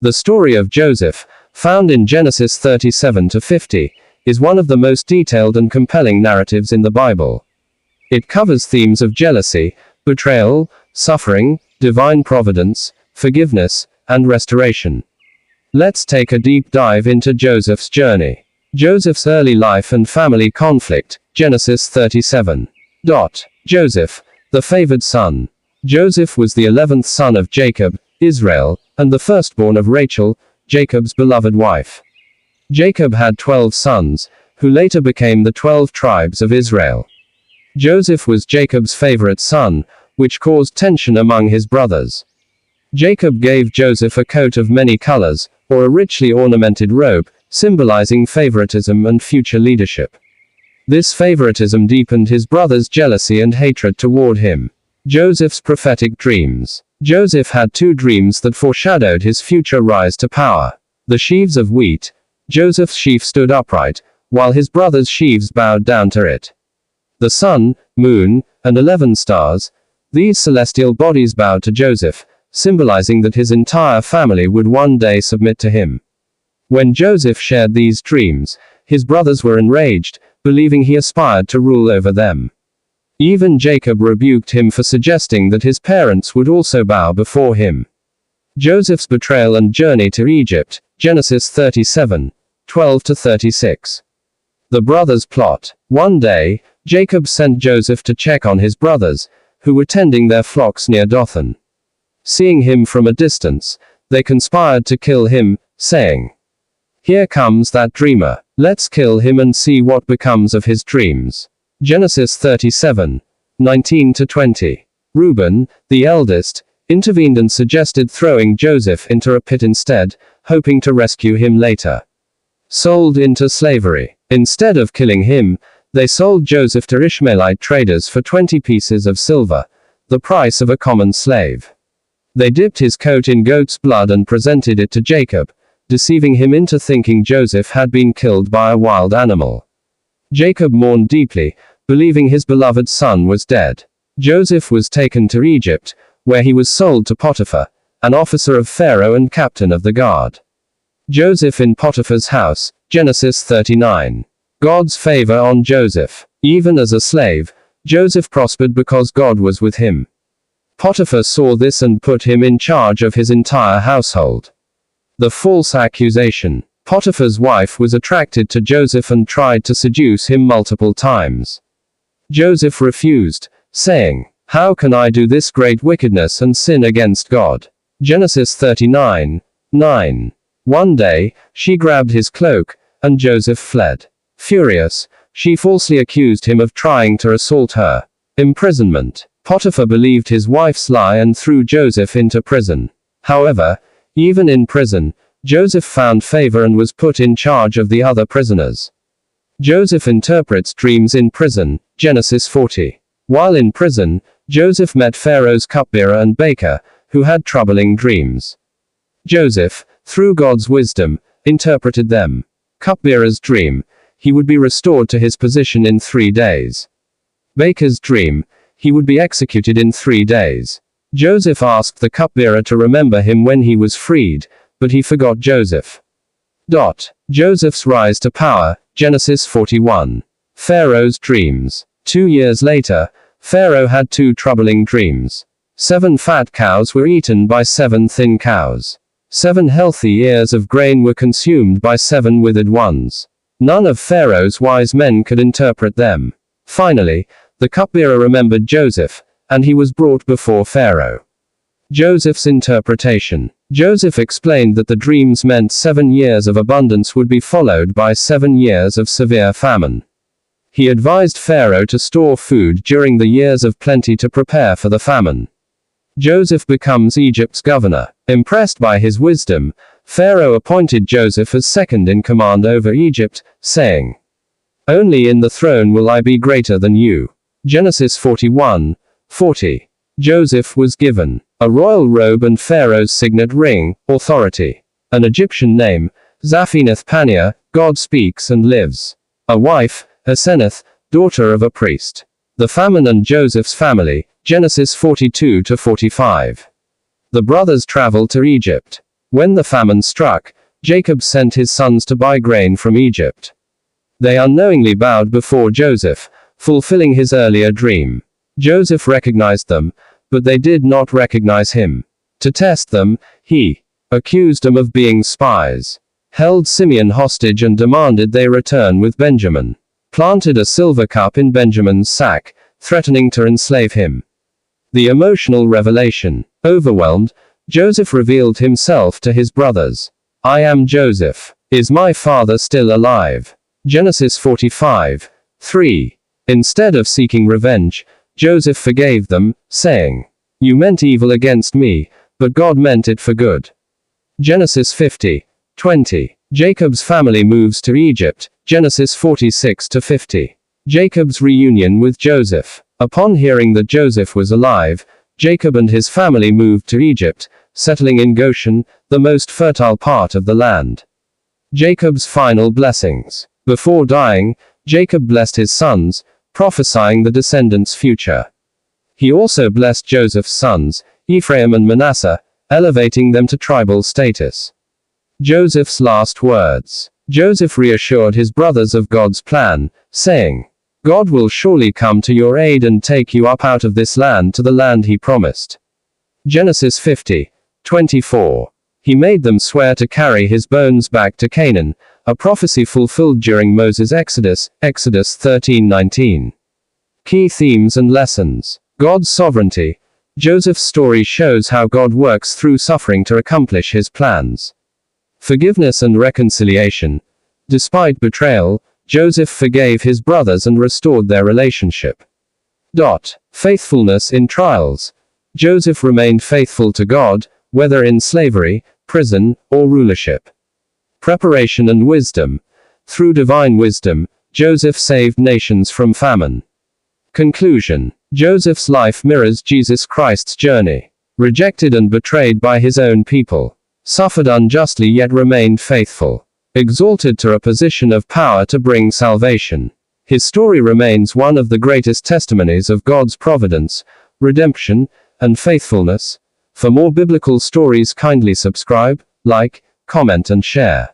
The story of Joseph, found in Genesis 37 to 50, is one of the most detailed and compelling narratives in the Bible. It covers themes of jealousy, betrayal, suffering, divine providence, forgiveness, and restoration. Let's take a deep dive into Joseph's journey. Joseph's early life and family conflict, Genesis 37. Joseph, the favored son. Joseph was the 11th son of Jacob, Israel, and the firstborn of Rachel, Jacob's beloved wife. Jacob had 12 sons, who later became the 12 tribes of Israel. Joseph was Jacob's favorite son, which caused tension among his brothers. Jacob gave Joseph a coat of many colors, or a richly ornamented robe, symbolizing favoritism and future leadership. This favoritism deepened his brothers' jealousy and hatred toward him. Joseph's prophetic dreams. Joseph had two dreams that foreshadowed his future rise to power. The sheaves of wheat. Joseph's sheaf stood upright, while his brothers' sheaves bowed down to it. The sun, moon, and 11 stars. These celestial bodies bowed to Joseph, symbolizing that his entire family would one day submit to him. When Joseph shared these dreams, his brothers were enraged, believing he aspired to rule over them. Even Jacob rebuked him for suggesting that his parents would also bow before him. Joseph's betrayal and journey to Egypt, Genesis 37, 12 to 36. The brothers' plot. One day, Jacob sent Joseph to check on his brothers, who were tending their flocks near Dothan. Seeing him from a distance, they conspired to kill him, saying, "Here comes that dreamer. Let's kill him and see what becomes of his dreams." Genesis 37, 19 to 20. Reuben, the eldest, intervened and suggested throwing Joseph into a pit instead, hoping to rescue him later. Sold into slavery. Instead of killing him, they sold Joseph to Ishmaelite traders for 20 pieces of silver, the price of a common slave. They dipped his coat in goat's blood and presented it to Jacob, deceiving him into thinking Joseph had been killed by a wild animal. Jacob mourned deeply, believing his beloved son was dead. Joseph was taken to Egypt, where he was sold to Potiphar, an officer of Pharaoh and captain of the guard. Joseph in Potiphar's house, Genesis 39. God's favor on Joseph. Even as a slave, Joseph prospered because God was with him. Potiphar saw this and put him in charge of his entire household. The false accusation. Potiphar's wife was attracted to Joseph and tried to seduce him multiple times. Joseph refused, saying, "How can I do this great wickedness and sin against God?" Genesis 39, 9. One day, she grabbed his cloak, and Joseph fled. Furious, she falsely accused him of trying to assault her. Imprisonment. Potiphar believed his wife's lie and threw Joseph into prison. However, even in prison, Joseph found favor and was put in charge of the other prisoners. Joseph interprets dreams in prison, Genesis 40. While in prison, Joseph met Pharaoh's cupbearer and baker, who had troubling dreams. Joseph, through God's wisdom, interpreted them. Cupbearer's dream, he would be restored to his position in 3 days. Baker's dream, he would be executed in 3 days. Joseph asked the cupbearer to remember him when he was freed, but he forgot Joseph. Joseph's rise to power, Genesis 41. Pharaoh's dreams. 2 years later, Pharaoh had 2 troubling dreams. 7 fat cows were eaten by 7 thin cows. 7 healthy ears of grain were consumed by 7 withered ones. None of Pharaoh's wise men could interpret them. Finally, the cupbearer remembered Joseph, and he was brought before Pharaoh. Joseph's interpretation. Joseph explained that the dreams meant 7 years of abundance would be followed by 7 years of severe famine. He advised Pharaoh to store food during the years of plenty to prepare for the famine. Joseph becomes Egypt's governor. Impressed by his wisdom, Pharaoh appointed Joseph as second in command over Egypt, saying, "Only in the throne will I be greater than you." Genesis 41, 40. Joseph was given a royal robe and Pharaoh's signet ring, authority. An Egyptian name, Zaphenath-Paneah, God speaks and lives. A wife, Asenath, daughter of a priest. The famine and Joseph's family, Genesis 42 to 45. The brothers travel to Egypt. When the famine struck, Jacob sent his sons to buy grain from Egypt. They unknowingly bowed before Joseph, fulfilling his earlier dream. Joseph recognized them, but they did not recognize him. To test them, he accused them of being spies, held Simeon hostage and demanded they return with Benjamin, planted a silver cup in Benjamin's sack, threatening to enslave him. The emotional revelation. Overwhelmed, Joseph revealed himself to his brothers. I am Joseph. Is my father still alive? Genesis 45:3. Instead of seeking revenge, Joseph forgave them, saying, You meant evil against me, but God meant it for good. Genesis 50:20. Jacob's family moves to Egypt. Genesis 46-50. Jacob's reunion with Joseph. Upon hearing that Joseph was alive, Jacob and his family moved to Egypt, settling in Goshen, the most fertile part of the land. Jacob's final blessings. Before dying, Jacob blessed his sons, prophesying the descendants' future. He also blessed Joseph's sons, Ephraim and Manasseh, elevating them to tribal status. Joseph's last words. Joseph reassured his brothers of God's plan, saying, God will surely come to your aid and take you up out of this land to the land he promised. Genesis 50:24. He made them swear to carry his bones back to Canaan, a prophecy fulfilled during Moses' Exodus, Exodus 13:19. Key themes and lessons. God's sovereignty. Joseph's story shows how God works through suffering to accomplish his plans. Forgiveness and reconciliation. Despite betrayal, Joseph forgave his brothers and restored their relationship. Faithfulness in trials. Joseph remained faithful to God, whether in slavery, prison, or rulership. Preparation and wisdom. Through divine wisdom, Joseph saved nations from famine. Conclusion. Joseph's life mirrors Jesus Christ's journey. Rejected and betrayed by his own people. Suffered unjustly yet remained faithful. Exalted to a position of power to bring salvation. His story remains one of the greatest testimonies of God's providence, redemption, and faithfulness. For more biblical stories, kindly subscribe, like, comment and share.